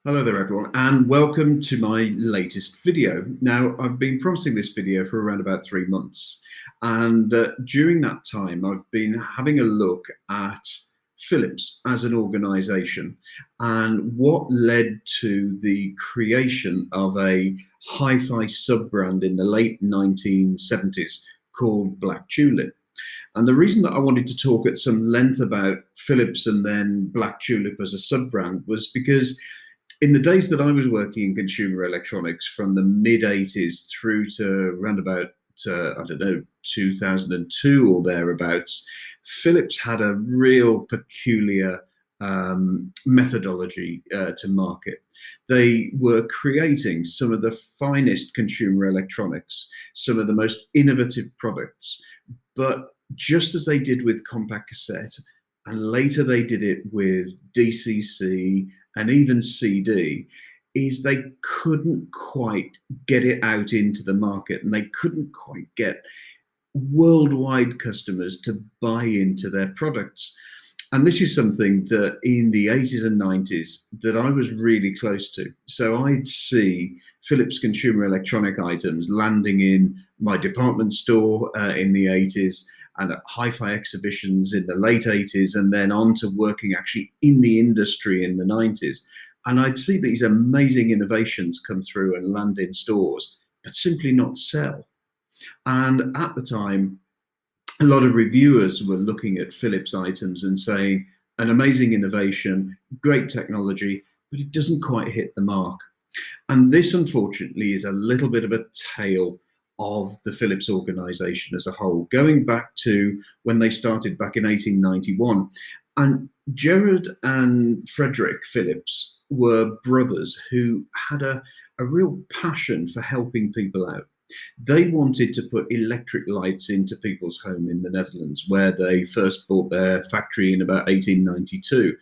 Hello there everyone, and welcome to my latest video. Now, I've been promising this video for around about 3 months, and during that time I've been having a look at Philips as an organization and what led to the creation of a hi-fi sub-brand in the late 1970s called Black Tulip. And the reason that I wanted to talk at some length about Philips and then Black Tulip as a sub-brand was because in the days that I was working in consumer electronics from the mid 80s through to around about, I don't know, 2002 or thereabouts, Philips had a real peculiar methodology to market. They were creating some of the finest consumer electronics, some of the most innovative products, but just as they did with compact cassette, and later they did it with DCC and even CD, is they couldn't quite get it out into the market, and they couldn't quite get worldwide customers to buy into their products. And this is something that in the 80s and 90s that I was really close to. So I'd see Philips consumer electronic items landing in my department store in the 80s, and at hi-fi exhibitions in the late 80s, and then on to working actually in the industry in the 90s. And I'd see these amazing innovations come through and land in stores, but simply not sell. And at the time, a lot of reviewers were looking at Philips items and saying, an amazing innovation, great technology, but it doesn't quite hit the mark. And this, unfortunately, is a little bit of a tale of the Philips organization as a whole, going back to when they started back in 1891. And Gerard and Frederick Philips were brothers who had a real passion for helping people out. They wanted to put electric lights into people's home in the Netherlands, where they first bought their factory in about 1892.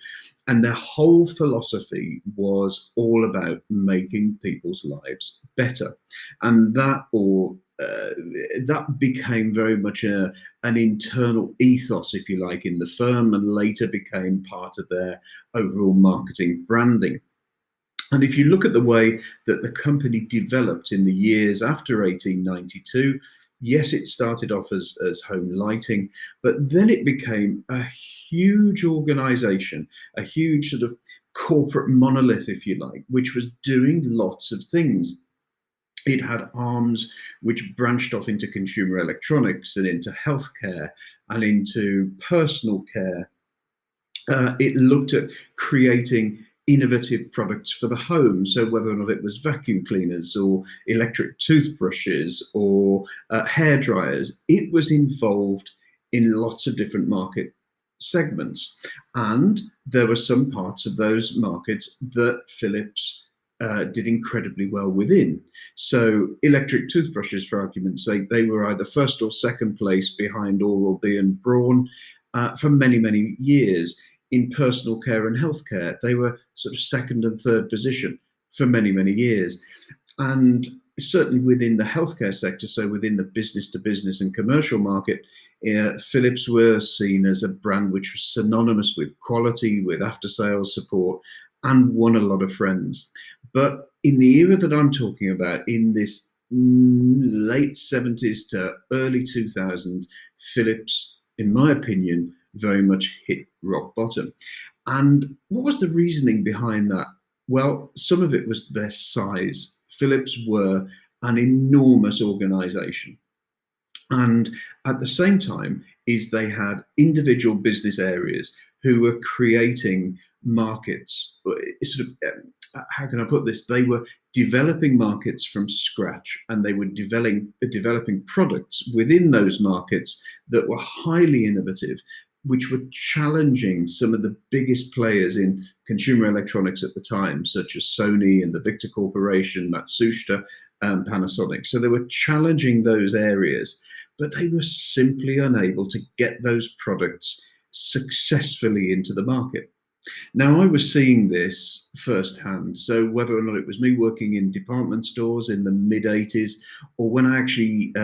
And their whole philosophy was all about making people's lives better. And that became very much an internal ethos, if you like, in the firm, and later became part of their overall marketing branding. And if you look at the way that the company developed in the years after 1892, yes, it started off as home lighting, but then it became a huge organization, a huge sort of corporate monolith, if you like, which was doing lots of things. It had arms which branched off into consumer electronics and into healthcare and into personal care. It looked at creating innovative products for the home. So whether or not it was vacuum cleaners or electric toothbrushes or hair dryers, it was involved in lots of different market segments. And there were some parts of those markets that Philips did incredibly well within. So electric toothbrushes, for argument's sake, they were either first or second place behind Oral-B and Braun for many, many years. In personal care and healthcare, they were sort of second and third position for many, many years. And certainly within the healthcare sector, so within the business to business and commercial market, Philips were seen as a brand which was synonymous with quality, with after sales support, and won a lot of friends. But in the era that I'm talking about, in this late 70s to early 2000s, Philips, in my opinion, very much hit rock bottom. And what was the reasoning behind that? Well, some of it was their size. Philips were an enormous organization. And at the same time is they had individual business areas who were creating markets, sort of, how can I put this? They were developing markets from scratch, and they were developing products within those markets that were highly innovative, which were challenging some of the biggest players in consumer electronics at the time, such as Sony and the Victor Corporation, Matsushita, and Panasonic. So they were challenging those areas, but they were simply unable to get those products successfully into the market. Now, I was seeing this firsthand. So whether or not it was me working in department stores in the mid 80s, or when I actually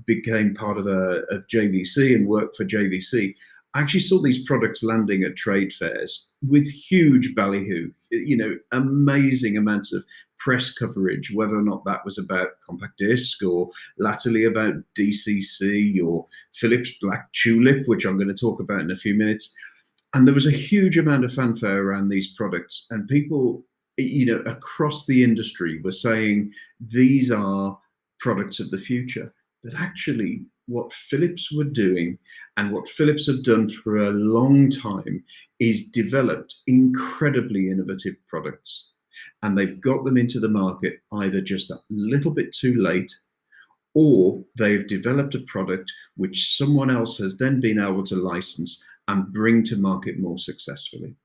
became part of JVC and worked for JVC, I actually saw these products landing at trade fairs with huge ballyhoo, amazing amounts of press coverage, whether or not that was about compact disc or latterly about DCC or Philips Black Tulip, which I'm going to talk about in a few minutes. And there was a huge amount of fanfare around these products, and people, across the industry were saying these are products of the future. But actually, what Philips were doing and what Philips have done for a long time is developed incredibly innovative products. And they've got them into the market either just a little bit too late, or they've developed a product which someone else has then been able to license and bring to market more successfully.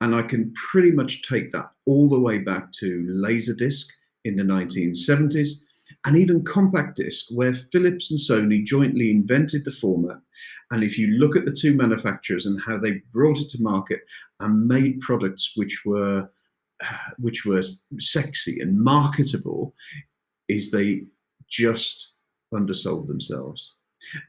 And I can pretty much take that all the way back to Laserdisc in the 1970s, and even compact disc, where Philips and Sony jointly invented the format. And if you look at the two manufacturers and how they brought it to market and made products which were sexy and marketable, is they just undersold themselves.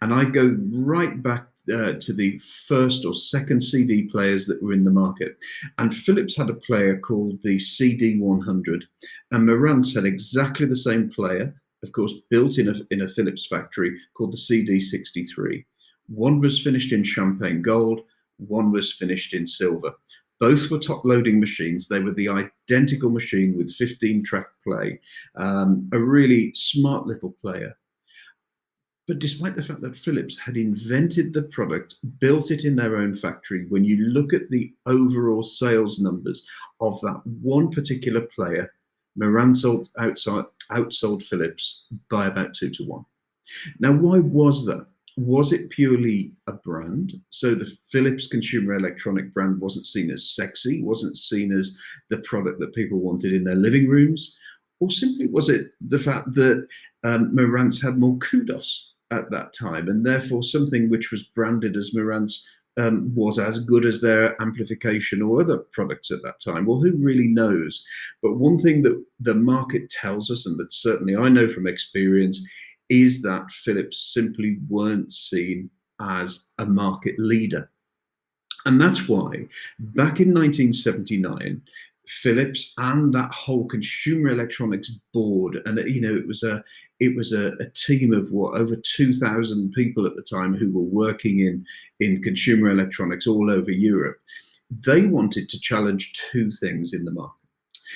And I go right back to the first or second CD players that were in the market. And Philips had a player called the CD100, and Marantz had exactly the same player, of course, built in a Philips factory, called the CD63. One was finished in champagne gold, one was finished in silver. Both were top-loading machines. They were the identical machine with 15-track play, a really smart little player. But despite the fact that Philips had invented the product, built it in their own factory, when you look at the overall sales numbers of that one particular player, Marantz outsold Philips by about 2-1. Now, why was that? Was it purely a brand? So the Philips consumer electronic brand wasn't seen as sexy, wasn't seen as the product that people wanted in their living rooms? Or simply was it the fact that Marantz had more kudos at that time, and therefore something which was branded as Marantz was as good as their amplification or other products at that time? Well, who really knows? But one thing that the market tells us, and that certainly I know from experience, is that Philips simply weren't seen as a market leader. And that's why back in 1979, Philips and that whole consumer electronics board, and it was a team of over 2,000 people at the time who were working in consumer electronics all over Europe. They wanted to challenge two things in the market.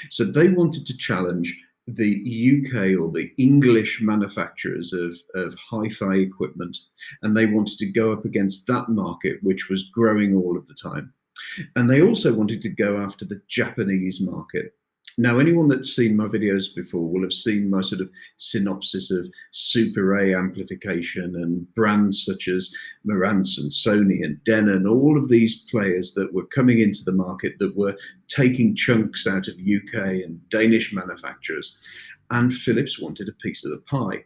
So they wanted to challenge the UK or the English manufacturers of hi-fi equipment, and they wanted to go up against that market, which was growing all of the time. And they also wanted to go after the Japanese market. Now, anyone that's seen my videos before will have seen my sort of synopsis of Super A amplification and brands such as Marantz and Sony and Denon, all of these players that were coming into the market that were taking chunks out of UK and Danish manufacturers. And Philips wanted a piece of the pie.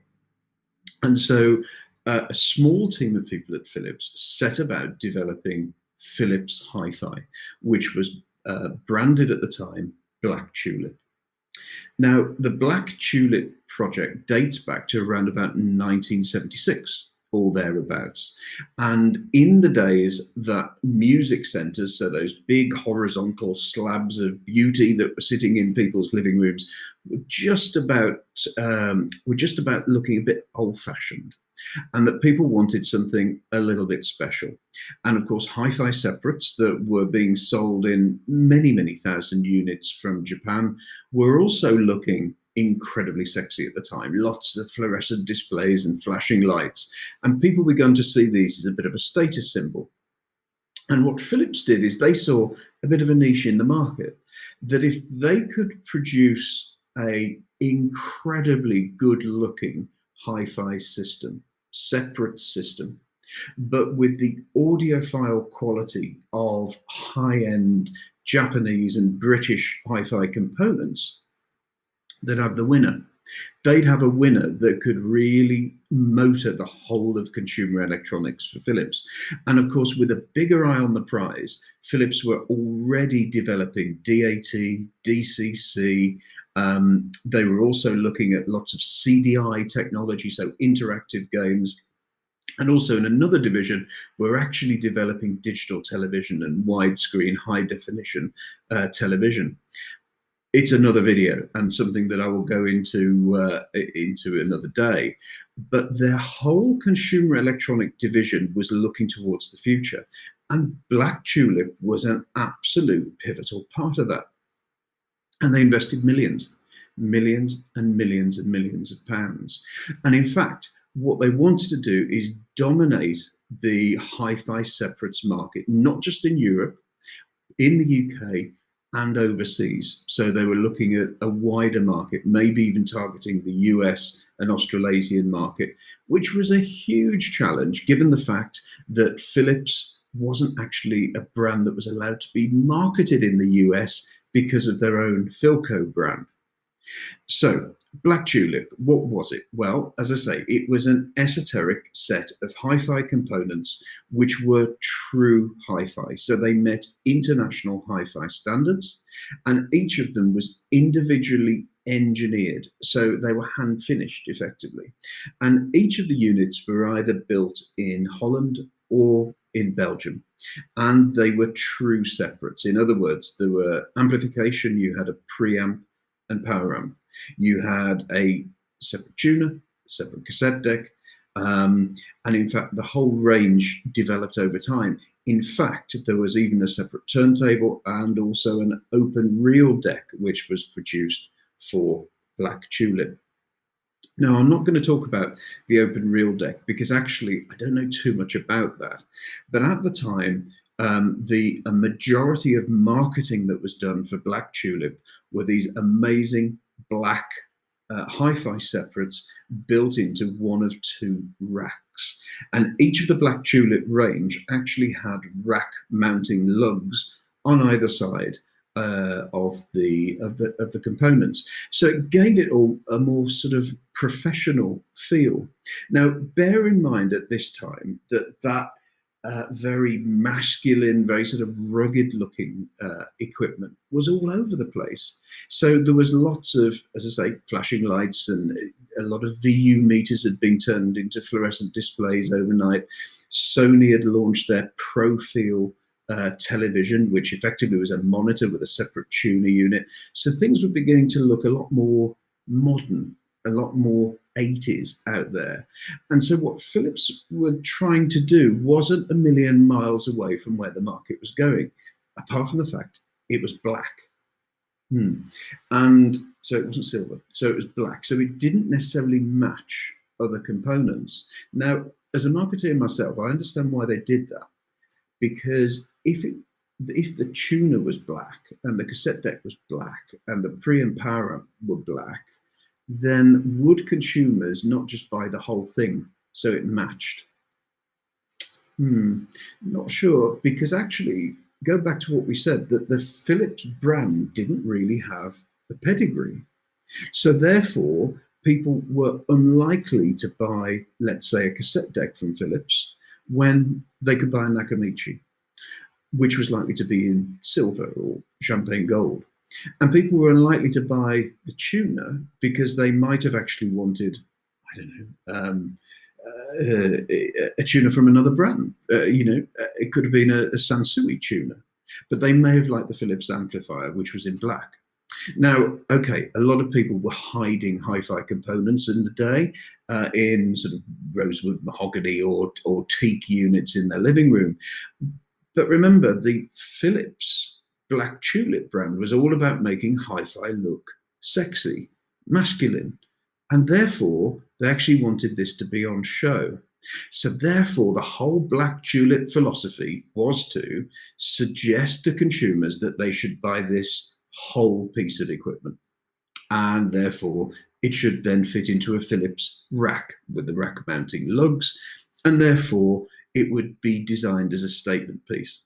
And so a small team of people at Philips set about developing Philips HiFi, which was branded at the time Black Tulip. Now, the Black Tulip project dates back to around about 1976 or thereabouts. And in the days that music centers, so those big horizontal slabs of beauty that were sitting in people's living rooms, were just about looking a bit old-fashioned, and that people wanted something a little bit special. And of course, hi-fi separates that were being sold in many, many thousand units from Japan were also looking incredibly sexy at the time. Lots of fluorescent displays and flashing lights. And people began to see these as a bit of a status symbol. And what Philips did is they saw a bit of a niche in the market, that if they could produce a incredibly good looking hi-fi system, separate system, but with the audiophile quality of high-end Japanese and British hi-fi components, they'd have the winner. They'd have a winner that could really motor the whole of consumer electronics for Philips. And of course, with a bigger eye on the prize, Philips were already developing DAT, DCC. They were also looking at lots of CDI technology, so interactive games. And also in another division, we're actually developing digital television and widescreen high definition television. It's another video and something that I will go into another day. But their whole consumer electronic division was looking towards the future, and Black Tulip was an absolute pivotal part of that. And they invested millions, millions and millions and millions of pounds. And in fact, what they wanted to do is dominate the hi-fi separates market, not just in Europe, in the UK and overseas. So they were looking at a wider market, maybe even targeting the US and Australasian market, which was a huge challenge given the fact that Philips wasn't actually a brand that was allowed to be marketed in the US because of their own Philco brand. So, Black Tulip, what was it? Well, as I say, it was an esoteric set of hi-fi components which were true hi-fi. So they met international hi-fi standards, and each of them was individually engineered. So they were hand finished effectively. And each of the units were either built in Holland or in Belgium, and they were true separates. In other words, there were amplification, you had a preamp and power amp. You had a separate tuner, separate cassette deck, and in fact, the whole range developed over time. In fact, there was even a separate turntable and also an open reel deck, which was produced for Black Tulip. Now, I'm not going to talk about the open reel deck because actually I don't know too much about that. But at the time, a majority of marketing that was done for Black Tulip were these amazing black hi-fi separates built into one of two racks. And each of the Black Tulip range actually had rack mounting lugs on either side of the components. So it gave it all a more sort of professional feel. Now, bear in mind at this time that very masculine, very sort of rugged looking equipment was all over the place. So there was lots of, as I say, flashing lights, and a lot of VU meters had been turned into fluorescent displays overnight. Sony had launched their Profil television, which effectively was a monitor with a separate tuner unit. So things were beginning to look a lot more modern, a lot more 80s out there. And so what Philips were trying to do wasn't a million miles away from where the market was going, apart from the fact it was black. And so it wasn't silver, so it was black. So it didn't necessarily match other components. Now, as a marketeer myself, I understand why they did that, because if the tuner was black and the cassette deck was black and the pre and power amp were black, then would consumers not just buy the whole thing so it matched? Not sure, because actually, go back to what we said, that the Philips brand didn't really have a pedigree. So therefore, people were unlikely to buy, let's say, a cassette deck from Philips when they could buy a Nakamichi, which was likely to be in silver or champagne gold. And people were unlikely to buy the tuner because they might have actually wanted, I don't know, a tuner from another brand. It could have been a Sansui tuner, but they may have liked the Philips amplifier, which was in black. Now, okay, a lot of people were hiding hi-fi components in the day in sort of rosewood mahogany or teak units in their living room. But remember, the Philips Black Tulip brand was all about making hi-fi look sexy, masculine, and therefore they actually wanted this to be on show. So therefore, the whole Black Tulip philosophy was to suggest to consumers that they should buy this whole piece of equipment, and therefore it should then fit into a Philips rack with the rack mounting lugs, and therefore it would be designed as a statement piece.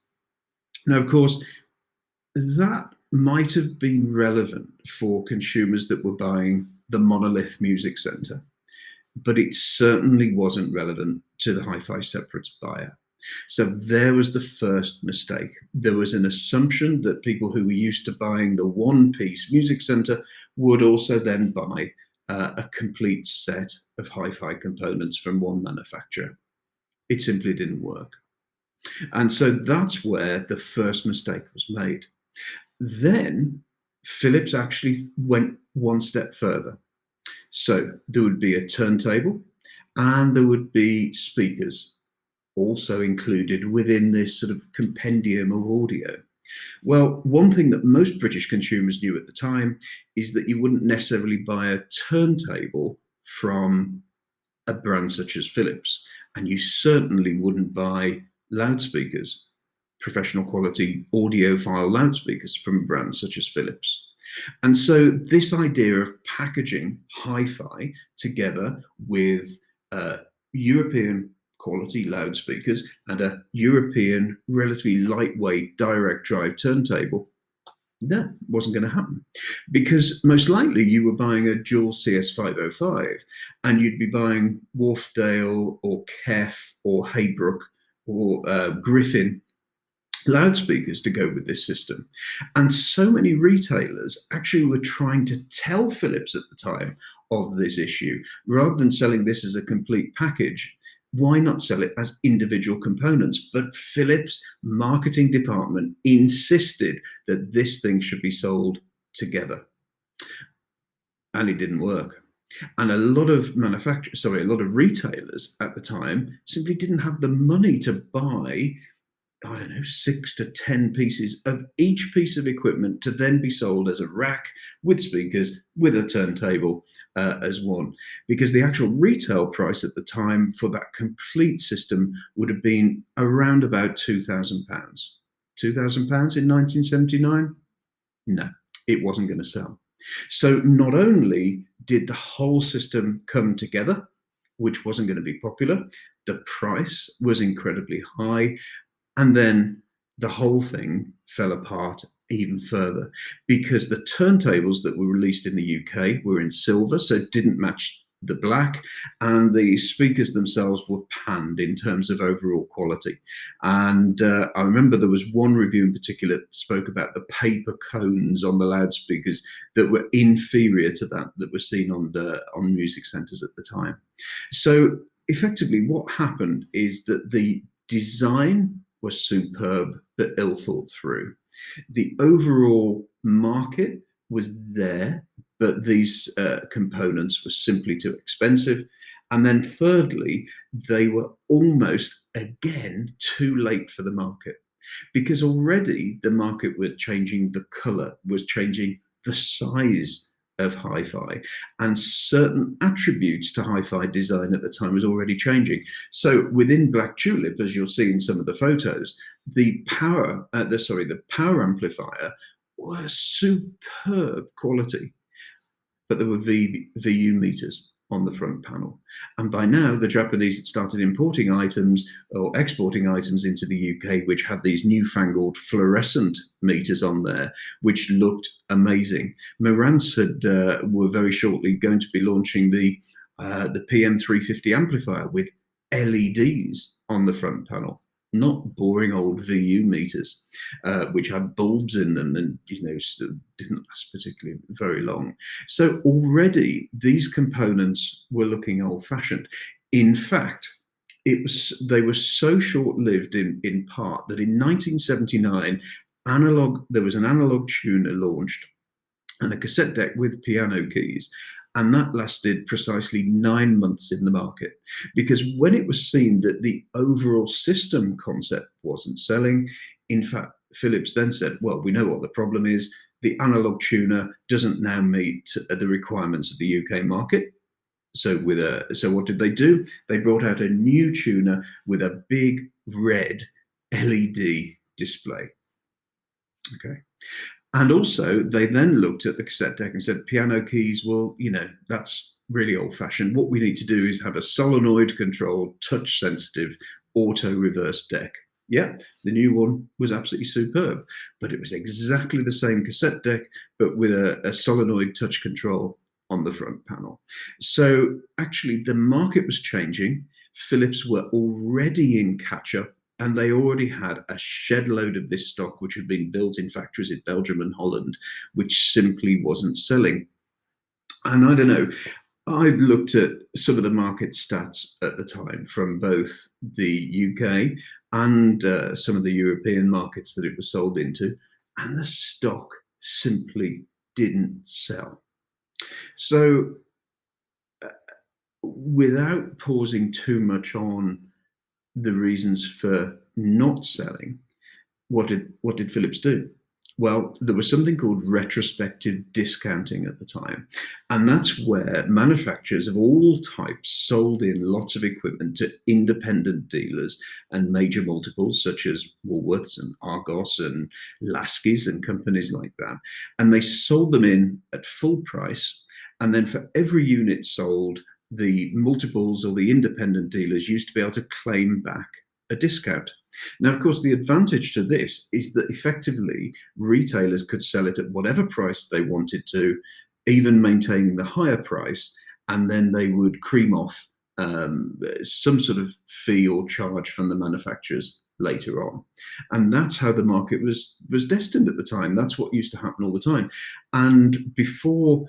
Now, of course, that might have been relevant for consumers that were buying the monolith music center, but it certainly wasn't relevant to the hi-fi separates buyer. So there was the first mistake. There was an assumption that people who were used to buying the one-piece music center would also then buy a complete set of hi-fi components from one manufacturer. It simply didn't work. And so that's where the first mistake was made. Then Philips actually went one step further. So there would be a turntable and there would be speakers also included within this sort of compendium of audio. Well, one thing that most British consumers knew at the time is that you wouldn't necessarily buy a turntable from a brand such as Philips, and you certainly wouldn't buy loudspeakers, professional quality audiophile loudspeakers from a brand such as Philips. And so this idea of packaging hi-fi together with European quality loudspeakers and a European relatively lightweight direct drive turntable, that wasn't going to happen, because most likely you were buying a dual CS505 and you'd be buying Wharfedale or Kef or Haybrook or Griffin loudspeakers to go with this system. And so many retailers actually were trying to tell Philips at the time of this issue, rather than selling this as a complete package. Why not sell it as individual components? But Philips' marketing department insisted that this thing should be sold together. And it didn't work. And a lot of retailers at the time simply didn't have the money to buy, I don't know, 6 to 10 pieces of each piece of equipment to then be sold as a rack with speakers, with a turntable as one. Because the actual retail price at the time for that complete system would have been around about £2,000. £2,000 in 1979? No, it wasn't going to sell. So not only did the whole system come together, which wasn't going to be popular, the price was incredibly high, and then the whole thing fell apart even further, because the turntables that were released in the UK were in silver, so it didn't match the black, and the speakers themselves were panned in terms of overall quality. And I remember there was one review in particular that spoke about the paper cones on the loudspeakers that were inferior to that were seen on music centres at the time. So effectively what happened is that the design was superb but ill thought through. The overall market was there, but these components were simply too expensive. And then thirdly, they were almost again too late for the market, because already the market was changing, the color was changing, the size of hi-fi, and certain attributes to hi-fi design at the time was already changing. So within Black Tulip, as you'll see in some of the photos, the power amplifier was superb quality, but there were VU meters on the front panel. And by now, the Japanese had started importing items or exporting items into the UK, which had these newfangled fluorescent meters on there, which looked amazing. Marantz were very shortly going to be launching the PM350 amplifier with LEDs on the front panel, not boring old VU meters, which had bulbs in them and didn't last particularly very long. So already these components were looking old-fashioned. In fact, they were so short-lived in part that in 1979, there was an analog tuner launched and a cassette deck with piano keys. And that lasted precisely 9 months in the market, because when it was seen that the overall system concept wasn't selling, in fact, Philips then said, well, we know what the problem is. The analog tuner doesn't now meet the requirements of the UK market. So what did they do? They brought out a new tuner with a big red LED display. Okay. And also, they then looked at the cassette deck and said, piano keys, well, that's really old-fashioned. What we need to do is have a solenoid-controlled, touch-sensitive, auto-reverse deck. Yeah, the new one was absolutely superb, but it was exactly the same cassette deck, but with a solenoid touch control on the front panel. So actually, the market was changing. Philips were already in catch-up, and they already had a shed load of this stock, which had been built in factories in Belgium and Holland, which simply wasn't selling. And I don't know, I've looked at some of the market stats at the time from both the UK and some of the European markets that it was sold into, and the stock simply didn't sell. So, without pausing too much on the reasons for not selling, what did Philips do? Well, there was something called retrospective discounting at the time. And that's where manufacturers of all types sold in lots of equipment to independent dealers and major multiples, such as Woolworths and Argos and Lasky's and companies like that. And they sold them in at full price. And then for every unit sold, the multiples or the independent dealers used to be able to claim back a discount. Now, of course, the advantage to this is that effectively retailers could sell it at whatever price they wanted to, even maintaining the higher price, and then they would cream off some sort of fee or charge from the manufacturers later on. And that's how the market was destined at the time. That's what used to happen all the time. And before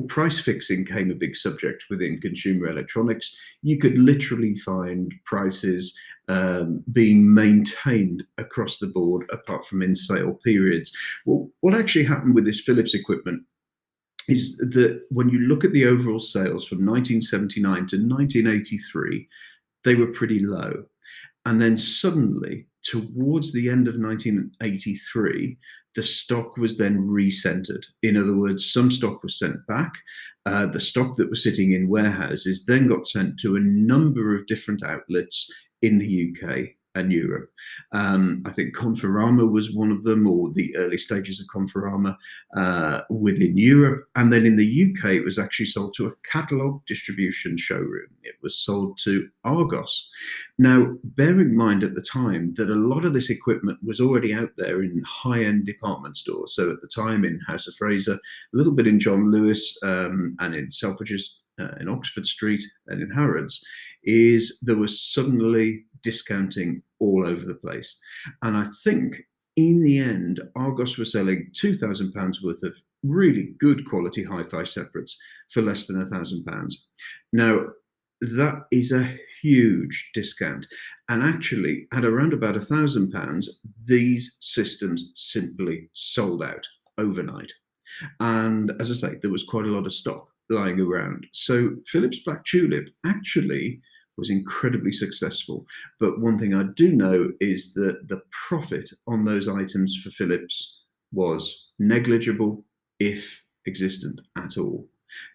price fixing came a big subject within consumer electronics, you could literally find prices being maintained across the board, apart from in sale periods. Well, what actually happened with this Philips equipment is that when you look at the overall sales from 1979 to 1983, they were pretty low. And then suddenly, towards the end of 1983, the stock was then recentered. In other words, some stock was sent back. The stock that was sitting in warehouses then got sent to a number of different outlets in the UK and Europe. I think Conforama was one of them, or the early stages of Conforama within Europe. And then in the UK, it was actually sold to a catalogue distribution showroom. It was sold to Argos. Now, bear in mind at the time that a lot of this equipment was already out there in high-end department stores. So at the time in House of Fraser, a little bit in John Lewis and in Selfridges in Oxford Street and in Harrods, there was suddenly discounting all over the place. And I think in the end, Argos were selling £2,000 worth of really good quality hi-fi separates for less than £1,000. Now, that is a huge discount. And actually, at around about £1,000, these systems simply sold out overnight. And as I say, there was quite a lot of stock lying around. So Philips Black Tulip actually was incredibly successful. But one thing I do know is that the profit on those items for Philips was negligible, if existent at all.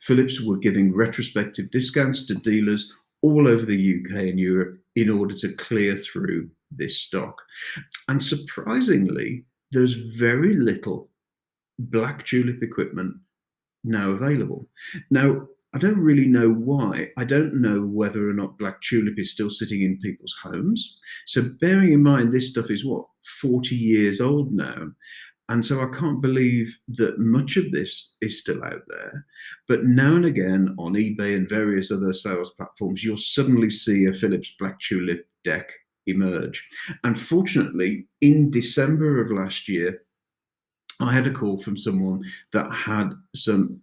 Philips were giving retrospective discounts to dealers all over the UK and Europe in order to clear through this stock. And surprisingly, there's very little Black Tulip equipment now available. Now, I don't really know why. I don't know whether or not Black Tulip is still sitting in people's homes. So bearing in mind this stuff is 40 years old now. And so I can't believe that much of this is still out there. But now and again on eBay and various other sales platforms, you'll suddenly see a Philips Black Tulip deck emerge. And fortunately, in December of last year, I had a call from someone that had some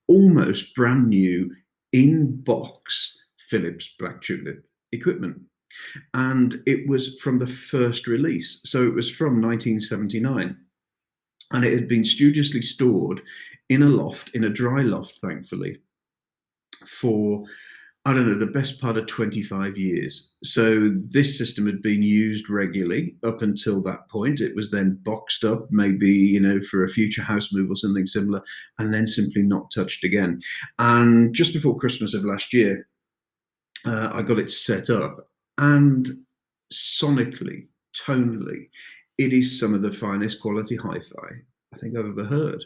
almost brand new in-box Philips Black Tulip equipment. And it was from the first release. So it was from 1979. And it had been studiously stored in a loft, in a dry loft, thankfully, for, I don't know, the best part of 25 years. So this system had been used regularly up until that point. It was then boxed up, maybe, for a future house move or something similar, and then simply not touched again. And just before Christmas of last year, I got it set up, and sonically, tonally, it is some of the finest quality hi-fi I think I've ever heard.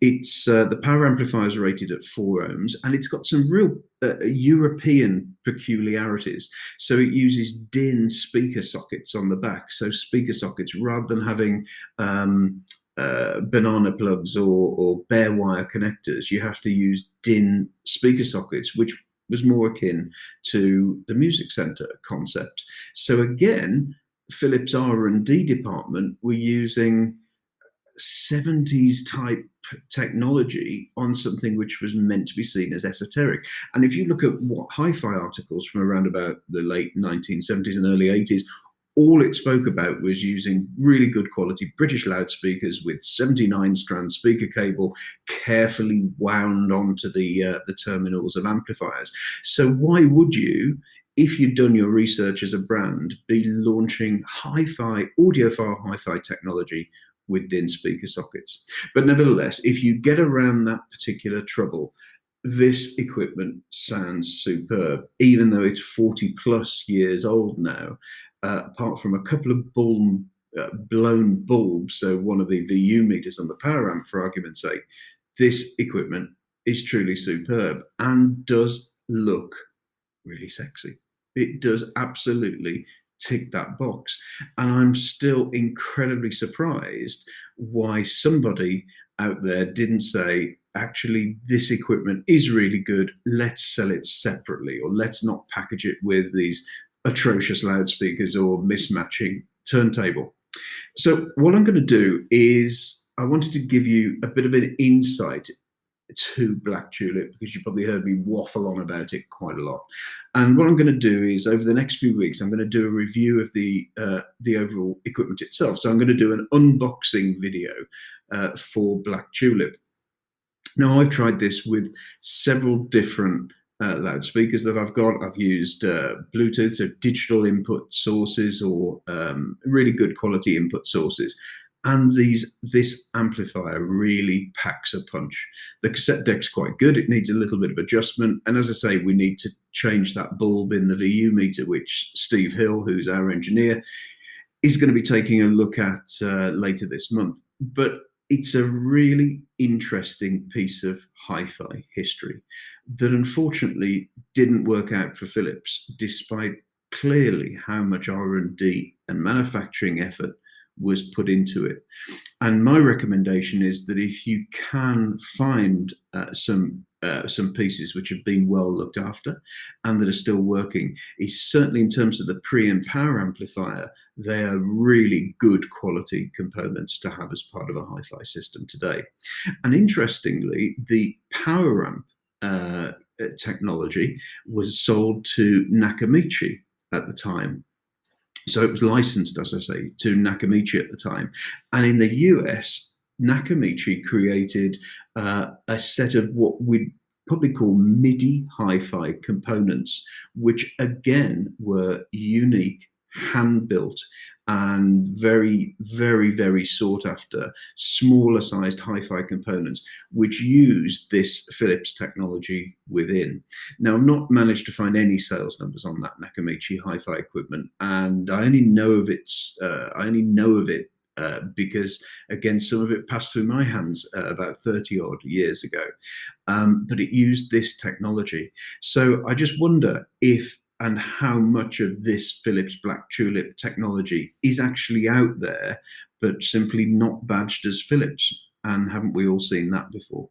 It's the power amplifier is rated at 4 ohms, and it's got some real European peculiarities. So it uses DIN speaker sockets on the back. So speaker sockets, rather than having banana plugs or bare wire connectors, you have to use DIN speaker sockets, which was more akin to the music center concept. So again, Philips R&D department were using 70s type technology on something which was meant to be seen as esoteric. And if you look at what hi-fi articles from around about the late 1970s and early 80s, all it spoke about was using really good quality British loudspeakers with 79 strand speaker cable carefully wound onto the terminals of amplifiers. So why would you, if you'd done your research as a brand, be launching hi-fi, audiophile hi-fi technology within speaker sockets? But nevertheless, if you get around that particular trouble, this equipment sounds superb, even though it's 40 plus years old now. Apart from a couple of blown bulbs, so one of the VU meters on the power amp, for argument's sake, this equipment is truly superb and does look really sexy. It does absolutely tick that box. And I'm still incredibly surprised why somebody out there didn't say, actually, this equipment is really good. Let's sell it separately, or let's not package it with these atrocious loudspeakers or mismatching turntable. So what I'm going to do is I wanted to give you a bit of an insight to Black Tulip, because you probably heard me waffle on about it quite a lot. And what I'm going to do is, over the next few weeks, I'm going to do a review of the overall equipment itself. So I'm going to do an unboxing video for Black Tulip. Now, I've tried this with several different loudspeakers that I've got. I've used Bluetooth, so digital input sources, or really good quality input sources. And this amplifier really packs a punch. The cassette deck's quite good. It needs a little bit of adjustment. And as I say, we need to change that bulb in the VU meter, which Steve Hill, who's our engineer, is going to be taking a look at later this month. But it's a really interesting piece of hi-fi history that unfortunately didn't work out for Philips, despite clearly how much R&D and manufacturing effort was put into it. And my recommendation is that if you can find some pieces which have been well looked after and that are still working, is certainly, in terms of the preamp power amplifier, they are really good quality components to have as part of a hi-fi system today. And interestingly, the power amp technology was sold to Nakamichi at the time. So it was licensed, as I say, to Nakamichi at the time. And in the US, Nakamichi created a set of what we'd probably call MIDI hi-fi components, which again were unique, hand-built, and very, very, very sought after, smaller sized hi-fi components, which used this Philips technology within. Now, I've not managed to find any sales numbers on that Nakamichi hi-fi equipment, and I only know of it because, again, some of it passed through my hands about 30 odd years ago. But it used this technology. So I just wonder if and how much of this Philips Black Tulip technology is actually out there, but simply not badged as Philips. And haven't we all seen that before?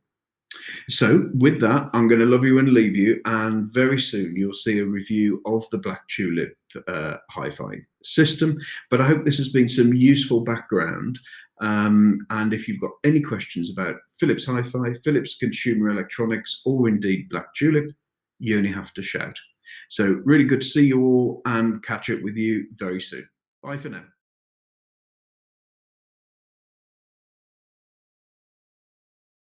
So with that, I'm going to love you and leave you. And very soon you'll see a review of the Black Tulip hi-fi system. But I hope this has been some useful background. And if you've got any questions about Philips HiFi, Philips Consumer Electronics, or indeed Black Tulip, you only have to shout. So really good to see you all and catch up with you very soon. Bye for now.